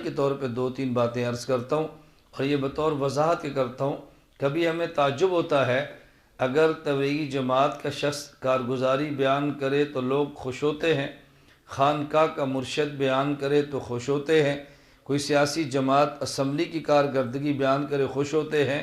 के तौर पे 2-3 बातें अर्ज़ करता हूँ और ये बतौर वजाहत के करता हूँ। कभी हमें ताज्जुब होता है, अगर तबलीगी जमात का शख्स कारगुजारी बयान करे तो लोग खुश होते हैं, खानका का मुर्शद बयान करे तो खुश होते हैं, कोई सियासी जमात असम्बली की कारकर्दगी बयान करे खुश होते हैं,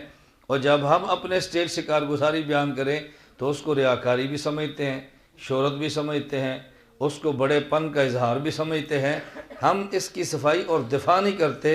और जब हम अपने स्टेट से कारगुजारी बयान करें तो उसको रियाकारी भी समझते हैं, शोहरत भी समझते हैं, उसको बड़ेपन का इजहार भी समझते हैं। हम इसकी सफाई और दिफा नहीं करते,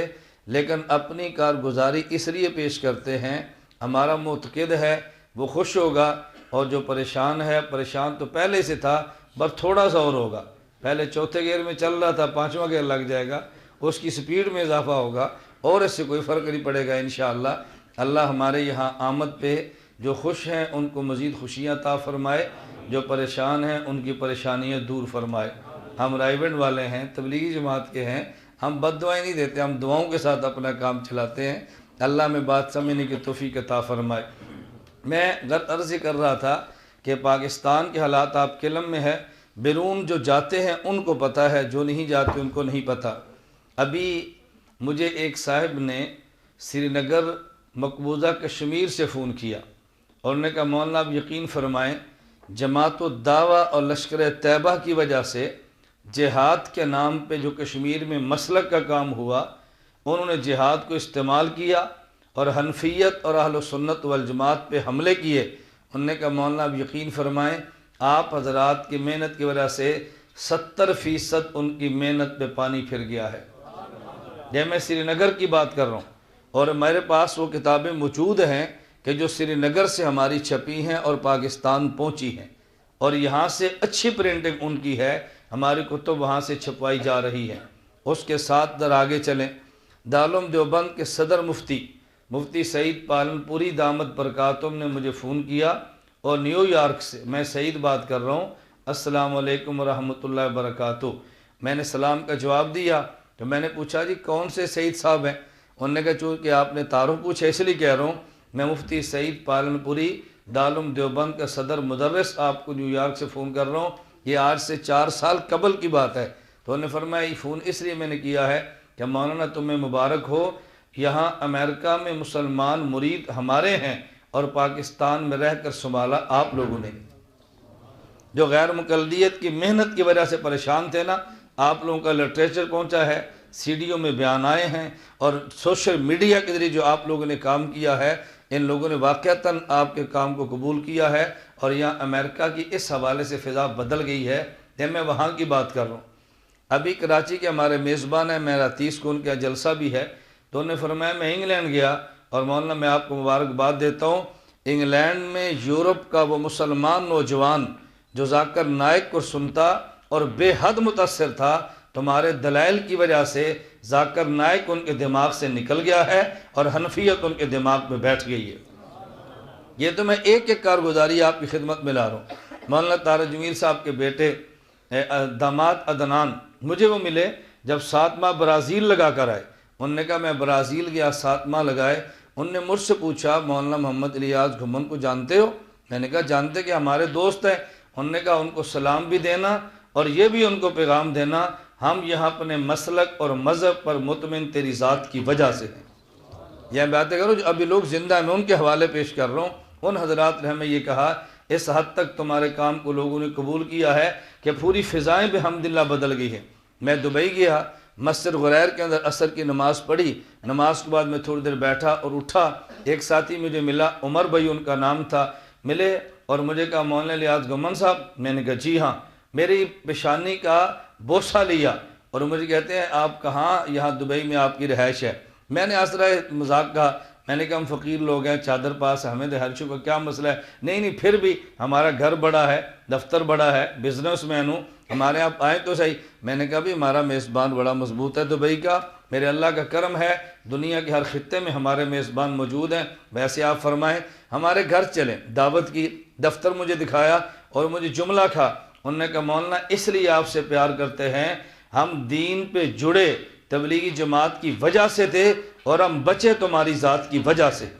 लेकिन अपनी कारगुजारी इसलिए पेश करते हैं, हमारा मुतक़िद है वो खुश होगा, और जो परेशान है, परेशान तो पहले से था, बस थोड़ा सा और होगा। पहले चौथे गियर में चल रहा था, 5वां गियर लग जाएगा, उसकी स्पीड में इजाफा होगा और इससे कोई फ़र्क नहीं पड़ेगा इंशाअल्लाह। अल्लाह हमारे यहाँ आमद पे जो खुश हैं उनको मज़ीद खुशियाँ अता फ़रमाए, जो परेशान हैं उनकी परेशानियाँ दूर फरमाए। हम रायबंद वाले हैं, तबलीगी जमात के हैं, हम बद्दुआएं नहीं देते, हम दुआओं के साथ अपना काम चलाते हैं। अल्लाह में बात समझने की तौफीक अता फ़रमाए। मैं अर्ज़ कर रहा था कि पाकिस्तान के हालात आपके इल्म में है, बैरून जो जाते हैं उनको पता है, जो नहीं जाते उनको नहीं पता। अभी मुझे एक साहिब ने श्रीनगर मकबूजा कश्मीर से फ़ोन किया और उन्होंने कहा मौलाना आप यकीन फरमाएँ, जमात-उद-दावा और लश्कर तैयबा की वजह से जिहाद के नाम पे जो कश्मीर में मसलक का काम हुआ, उन्होंने जिहाद को इस्तेमाल किया और हनफियत और अहल सुन्नत वल जमात पे हमले किए। उन्होंने कहा मौलाना आप यकीन फरमाएँ, आप हजरात की मेहनत की वजह से 70% उनकी मेहनत पे पानी फिर गया है। यह मैं श्रीनगर की बात कर रहा हूँ और मेरे पास वो किताबें मौजूद हैं कि जो श्रीनगर से हमारी छपी हैं और पाकिस्तान पहुँची हैं, और यहाँ से अच्छी प्रिंटिंग उनकी है, हमारी कुतुब वहाँ से छपवाई जा रही है। उसके साथ दर आगे चलें, दारुल देवबंद के सदर मुफ्ती सईद पालनपुरी दामद बरकातुहू ने मुझे फ़ोन किया और न्यूयॉर्क से, मैं सईद बात कर रहा हूँ, अस्सलाम वालेकुम रहमतुल्लाहि व बरकातुहू। मैंने सलाम का जवाब दिया तो मैंने पूछा जी कौन से सईद साहब हैं? उन्होंने कहा चूँकि आपने तारुफ पूछा इसलिए कह रहा हूँ, मैं मुफ्ती सईद पालनपुरी दारुल देवबंद का सदर मुदर्रिस आपको न्यूयॉर्क से फ़ोन कर रहा हूँ। ये आज से 4 साल कबल की बात है। तो उन्होंने फरमाया ये फ़ोन इसलिए मैंने किया है कि मौलाना तुम्हें मुबारक हो, यहाँ अमेरिका में मुसलमान मुरीद हमारे हैं और पाकिस्तान में रहकर संभाला आप लोगों ने। जो गैर मुकल्लियत की मेहनत की वजह से परेशान थे ना, आप लोगों का लिटरेचर पहुँचा है, सीडियों में बयान आए हैं, और सोशल मीडिया के ज़रिए जो आप लोगों ने काम किया है, इन लोगों ने वाक़अतन आपके काम को कबूल किया है और यहाँ अमेरिका की इस हवाले से फ़िज़ा बदल गई है। जब मैं वहाँ की बात कर रहा हूँ, अभी कराची के हमारे मेज़बान हैं, मेरा 30 को उनका जलसा भी है, तो उन्होंने फरमाया मैं इंग्लैंड गया और मौलाना मैं आपको मुबारकबाद देता हूँ, इंग्लैंड में यूरोप का वो मुसलमान नौजवान जो जाकिर नाइक को सुनता और बेहद मुतासर था, तुम्हारे दलाइल की वजह से जाकिर नाइक उनके दिमाग से निकल गया है और हनफियत उनके दिमाग में बैठ गई है। ये तो मैं एक एक कारगुजारी आपकी खिदमत में ला रहा हूँ। मौलाना तारक जमील साहब के बेटे दामाद अदनान मुझे वो मिले जब 7 माह ब्राज़ील लगा कर आए। उनने कहा मैं ब्राज़ील गया, 7 माह लगाए। उनने मुझसे पूछा मौलाना मोहम्मद इलियास घुमन को जानते हो? मैंने कहा जानते कि हमारे दोस्त हैं। उनने कहा उनको सलाम भी देना और ये भी उनको पैगाम देना, हम यहाँ अपने मसलक और मज़हब पर मुतमिन तेरी ज़ात की वजह से हैं। यह बातें करो जो अभी लोग ज़िंदा हैं, मैं उनके हवाले पेश कर रहा हूँ। उन हजरात ने हमें ये कहा इस हद तक तुम्हारे काम को लोगों ने कबूल किया है कि पूरी फ़िज़ाएँ भी हमदिल्ला बदल गई हैं। मैं दुबई गया, मस्जिद गुरैर के अंदर असर की नमाज़ पढ़ी, नमाज के बाद मैं थोड़ी देर बैठा और उठा, एक साथी मुझे मिला, उमर भाई उनका नाम था, मिले और मुझे कहा मौलाना इलियास घुमन साहब? मैंने कहा जी हाँ। मेरी पेशानी का बोसा लिया और मुझे कहते हैं आप कहाँ? यहाँ दुबई में आपकी रिहाइश है। मैंने आसरा मजाक कहा, मैंने कहा हम फ़कीर लोग हैं, चादर पास हमें हर्षों का क्या मसला है? नहीं फिर भी हमारा घर बड़ा है, दफ्तर बड़ा है, बिजनेसमैन हूँ, हमारे आप आए तो सही। मैंने कहा भी हमारा मेज़बान बड़ा मजबूत है दुबई का, मेरे अल्लाह का करम है, दुनिया के हर खित्ते में हमारे मेज़बान मौजूद हैं। वैसे आप फरमाएँ हमारे घर चलें, दावत की, दफ्तर मुझे दिखाया और मुझे जुमला खा। उन्होंने कहा मौलाना इसलिए आपसे प्यार करते हैं, हम दीन पे जुड़े तबलीगी जमात की वजह से थे और हम बचे तुम्हारी ज़ात की वजह से।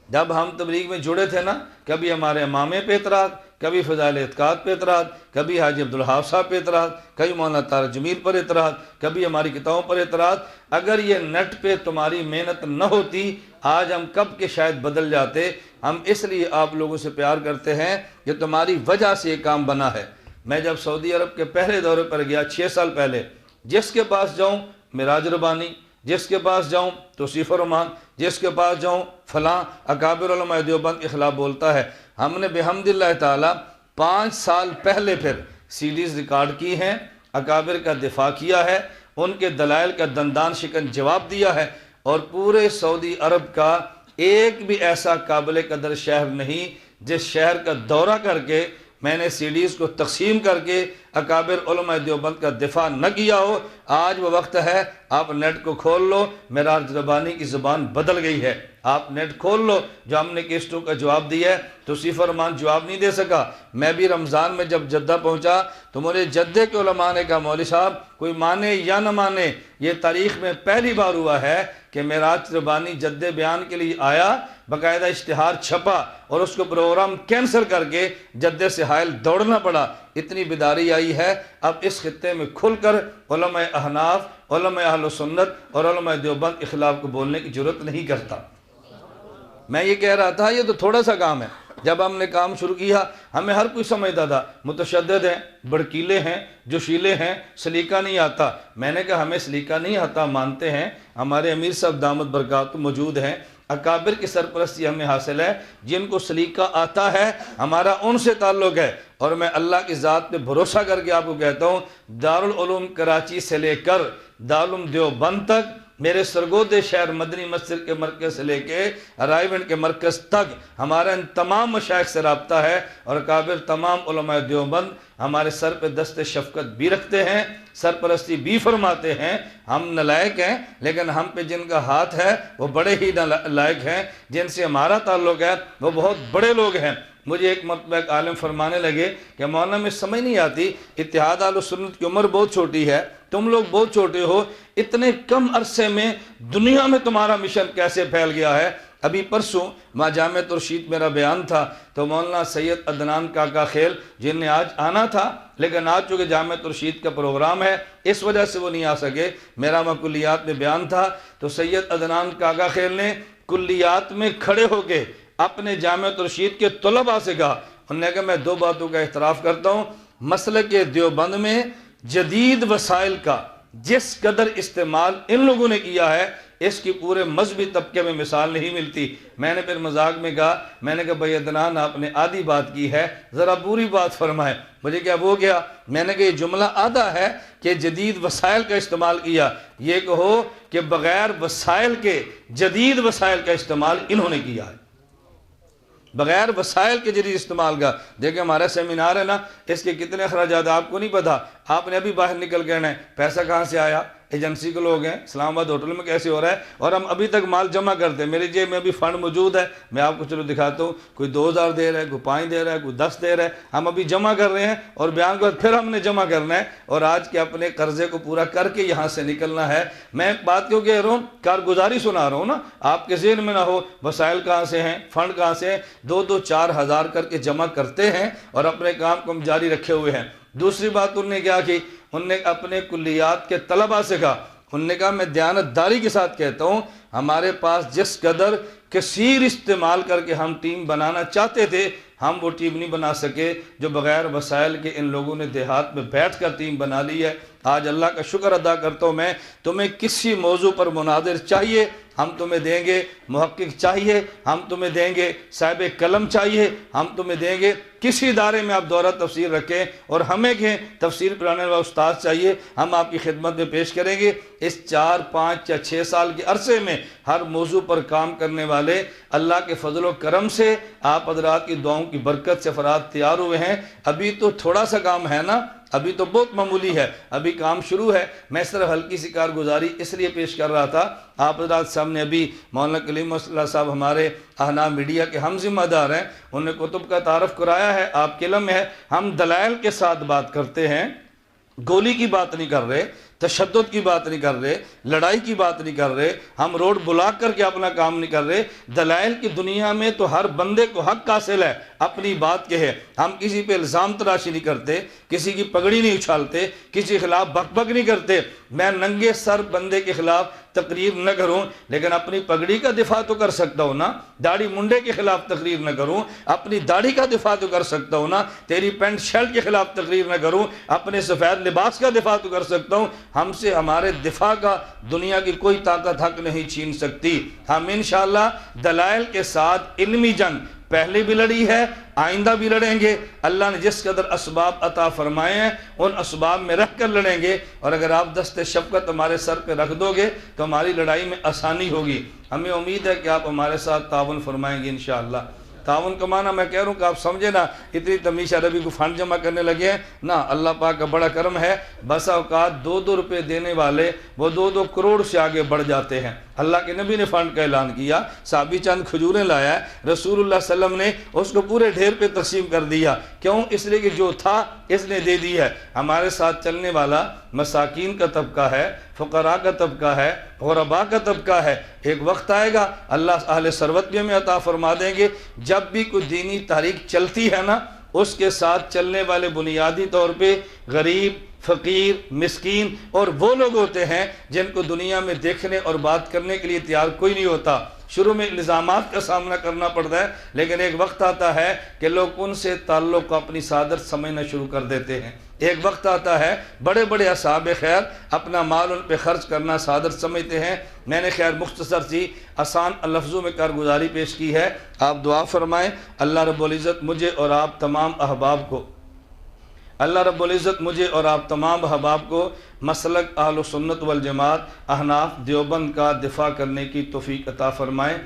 जब हम तबलीग में जुड़े थे ना, कभी हमारे इमामे पे एतराज़, कभी फ़ज़ाइल एतक़ाद पे एतराज़, कभी हाजी अब्दुल वहाब साहब पे एतराज़, कभी मौलाना तारिक जमील पर एतराज़, कभी हमारी किताबों पर एतराज़। अगर ये नेट पे तुम्हारी मेहनत न होती आज हम कब के शायद बदल जाते। हम इसलिए आप लोगों से प्यार करते हैं कि तुम्हारी वजह से ये काम बना है। मैं जब सऊदी अरब के पहले दौरे पर गया 6 साल पहले, जिसके पास जाऊँ मिराज रबानी, जिसके पास जाऊँ तौसीफ़ रहमान, जिसके पास जाऊँ फ़लाँ अकाबिर उलमा देवबंद के ख़िलाफ़ बोलता है। हमने बेहम्दिल्लाह ताला 5 साल पहले फिर सीडीज़ रिकॉर्ड की हैं, अकाबिर का दिफा किया है, उनके दलाइल का दंदान शिकन जवाब दिया है। और पूरे सऊदी अरब का एक भी ऐसा काबिल कदर शहर नहीं जिस शहर का दौरा करके मैंने सीडीज़ को तकसीम करके अकाबिर उलमा देवबंद का दिफा न किया हो। आज वो वक्त है, आप नेट को खोल लो, मिराज रबानी की ज़ुबान बदल गई है। आप नेट खोल लो, जो हमने केस्टों का जवाब दिया है तौसीफ़ रहमान जवाब नहीं दे सका। मैं भी रमज़ान में जब जद्दा पहुँचा तो मुझे जद्दे के उलमा ने कहा मौलवी साहब कोई माने या न माने, ये तारीख़ में पहली बार हुआ है कि मिराज रबानी जद्दे बयान के लिए आया, बाकायदा इश्तिहार छपा और उसको प्रोग्राम कैंसिल करके जद्दे से हायल दौड़ना पड़ा। इतनी बेदारी आई है। अब इस खित्ते में खुलकर उलमा अहनाफ, उलमा अहले सुन्नत और उलमा देवबंद के खिलाफ को बोलने की जरूरत नहीं करता। मैं ये कह रहा था ये तो थोड़ा सा काम है। जब हमने काम शुरू किया हमें हर कोई समझता था मुतशद्दिद हैं, भड़कीले हैं, जोशीले हैं, सलीका नहीं आता। मैंने कहा हमें सलीका नहीं आता, मानते हैं, हमारे अमीर साहब दामद बरकात मौजूद हैं, अकाबिर की सरपरस्ती हमें हासिल है, जिनको सलीका आता है हमारा उनसे ताल्लुक़ है। और मैं अल्लाह की ज़ात पे भरोसा करके आपको कहता हूँ, दारुल उलूम कराची से लेकर दारुल देवबंद तक, मेरे सरगोदे शहर मदनी मस्जिद के मरकज़ से लेके रायबंद के मरकज़ तक हमारा इन तमाम मशाइख से रब्ता है। और काबिर तमाम उलमा देवबंद हमारे सर पे दस्ते शफ़क़त भी रखते हैं, सरपरस्ती भी फरमाते हैं। हम नलायक हैं, लेकिन हम पे जिनका हाथ है वो बड़े ही नालायक हैं, जिनसे हमारा ताल्लुक़ है वो बहुत बड़े लोग हैं। मुझे एक मरतबा एक आलिम फरमाने लगे कि मौलाना में समझ नहीं आती, इत्तेहाद अहले सुन्नत की उम्र बहुत छोटी है, तुम लोग बहुत छोटे हो, इतने कम अरसे में दुनिया में तुम्हारा मिशन कैसे फैल गया है। अभी परसों वहाँ जामे तुरशीद मेरा बयान था तो मौलाना सैयद अदनान काका खेल जिन्हें आज आना था, लेकिन आज चूँकि जामे तुरशीद का प्रोग्राम है इस वजह से वो नहीं आ सके। मेरा वहाँ कुल्लियात में बयान था तो सैयद अदनान काका खेल ने कुल्लियात में खड़े होके अपने जामे तुरशीद के तलबा से कहा, उन्होंने कहा मैं 2 बातों का इख्तराफ़ करता हूँ, मसलक देवबंद में जदीद वसाइल का जिस कदर इस्तेमाल इन लोगों ने किया है इसकी पूरे मजहबी तबके में मिसाल नहीं मिलती। मैंने फिर मजाक में कहा, मैंने कहा भाई अदनान आपने आधी बात की है, ज़रा पूरी बात फरमाए। मुझे क्या वो गया, मैंने कहा ये जुमला आधा है कि जदीद वसाइल का इस्तेमाल किया, ये कहो कि बग़ैर वसाइल के जदीद वसाइल का इस्तेमाल इन्होंने किया है, बग़ैर वसाइल के जरिए इस्तेमाल का। देखिए हमारा सेमिनार है ना, इसके कितने अखराजात आपको नहीं पता। आपने अभी बाहर निकल के आना है, पैसा कहाँ से आया, एजेंसी के लोग हैं, इस्लामाबाद होटल में कैसे हो रहा है, और हम अभी तक माल जमा करते हैं। मेरी जेब में अभी फ़ंड मौजूद है, मैं आपको चलो दिखाता हूँ। कोई 2000 दे रहा है, कोई 5 दे रहा है, कोई 10 दे रहा है, हम अभी जमा कर रहे हैं और बयान को फिर हमने जमा करना है और आज के अपने कर्जे को पूरा करके यहाँ से निकलना है। मैं बात क्यों कह रहा हूँ, कारगुजारी सुना रहा हूँ ना, आपके ज़हन में ना हो वसाइल कहाँ से हैं, फ़ंड कहाँ से हैं। 2-4 हज़ार करके जमा करते हैं और अपने काम को हम जारी रखे हुए हैं। दूसरी बात उन्होंने क्या की, उनने अपने कुल्लियात के तलबा से कहा, उनने कहा मैं दयानतदारी के साथ कहता हूँ, हमारे पास जिस कदर कसीर इस्तेमाल करके हम टीम बनाना चाहते थे हम वो टीम नहीं बना सके जो बग़ैर वसाइल के इन लोगों ने देहात में बैठ कर टीम बना ली है। आज अल्लाह का शुक्र अदा करता हूँ मैं, तुम्हें किसी मौजू पर मुनादिर चाहिए हम तुम्हें देंगे, मुहक्किक चाहिए हम तुम्हें देंगे, साहिब कलम चाहिए हम तुम्हें देंगे। किसी इदारे में आप दौरा तफसीर रखें और हमें कहें तफसीर पढ़ाने वाला उस्ताद चाहिए, हम आपकी खिदमत में पेश करेंगे। इस 4, 5 या 6 साल के अरसे में हर मौजू पर काम करने वाले अल्लाह के फजल करम से आप हज़रात की दुआओं की बरकत से अफराद तैयार हुए हैं। अभी तो थोड़ा सा काम है ना, अभी तो बहुत मामूली है, अभी काम शुरू है। मैं सिर्फ हल्की सी कारगुजारी इसलिए पेश कर रहा था, आप हज़रात सामने अभी मौलाना कलीम साहब हमारे अहना मीडिया के हम जिम्मेदार हैं, उन्होंने कुतुब का तारफ़ कराया है, आपके इल्म में है। हम दलाइल के साथ बात करते हैं, गोली की बात नहीं कर रहे, तशद्दुद की बात नहीं कर रहे, लड़ाई की बात नहीं कर रहे, हम रोड बुला करके अपना काम नहीं कर रहे। दलाइल की दुनिया में तो हर बंदे को हक हासिल है, अपनी बात कहे। हम किसी पे इल्ज़ाम तराशी नहीं करते, किसी की पगड़ी नहीं उछालते, किसी के खिलाफ बकबक नहीं करते। मैं नंगे सर बंदे के खिलाफ तकरीर न करूं, लेकिन अपनी पगड़ी का दिफा तो कर सकता हूं ना। दाढ़ी मुंडे के खिलाफ तकरीर न करूं, अपनी दाढ़ी का दिफा तो कर सकता हूं ना। तेरी पैंट शर्ट के खिलाफ तकरीर न करूं, अपने सफ़ेद लिबास का दिफा तो कर सकता हूं। हमसे हमारे दिफा का दुनिया की कोई ताकत हक नहीं छीन सकती। हम इंशाअल्लाह दलाइल के साथ इल्मी जंग पहले भी लड़ी है, आइंदा भी लड़ेंगे। अल्लाह ने जिस कदर असबाब अता फरमाए हैं उन असबाब में रख कर लड़ेंगे। और अगर आप दस्ते शफ़क़त हमारे सर पे रख दोगे तो हमारी लड़ाई में आसानी होगी। हमें उम्मीद है कि आप हमारे साथ ताउन फरमाएंगे इंशाअल्लाह। ताउन का माना मैं कह रहा हूँ कि आप समझे ना, इतनी तमीश अरबी को फंड जमा करने लगे हैं ना। अल्लाह पाक का बड़ा करम है, बसा औकात 2-2 रुपये देने वाले वो 2-2 करोड़ से आगे बढ़ जाते हैं। अल्लाह के नबी ने फ़ंड का ऐलान किया, साबी चंद खजूरें लाया है, रसूलुल्लाह सल्लम ने उसको पूरे ढेर पे तकसीम कर दिया। क्यों? इसलिए कि जो था इसने दे दी है। हमारे साथ चलने वाला मसाकीन का तबका है, फ़ुक़रा का तबका है, ग़ुरबा का तबका है। एक वक्त आएगा अल्लाह अहले सरवत भी हमें अता फरमा देंगे। जब भी कोई दीनी तारीख चलती है ना, उसके साथ चलने वाले बुनियादी तौर पे गरीब, फ़कीर, मिस्कीन और वो लोग होते हैं जिनको दुनिया में देखने और बात करने के लिए तैयार कोई नहीं होता। शुरू में इल्ज़ामात का सामना करना पड़ता है, लेकिन एक वक्त आता है कि लोग उनसे ताल्लुक़ को अपनी सादत समझना शुरू कर देते हैं। एक वक्त आता है बड़े बड़े असहाब खैर अपना माल उन पर ख़र्च करना सादत समझते हैं। मैंने खैर मुख्तसर सी आसान लफ्ज़ों में कारगुजारी पेश की है। आप दुआ फरमाएँ अल्लाह रब्बुल इज़्ज़त मुझे और आप तमाम अहबाब को, अल्लाह रब्बुल इज़्ज़त मुझे और आप तमाम अहबाब को मसलक अहलुस सुन्नत वल जमात अहनाफ देवबंद का दिफा करने की तौफीक अता फरमाएँ।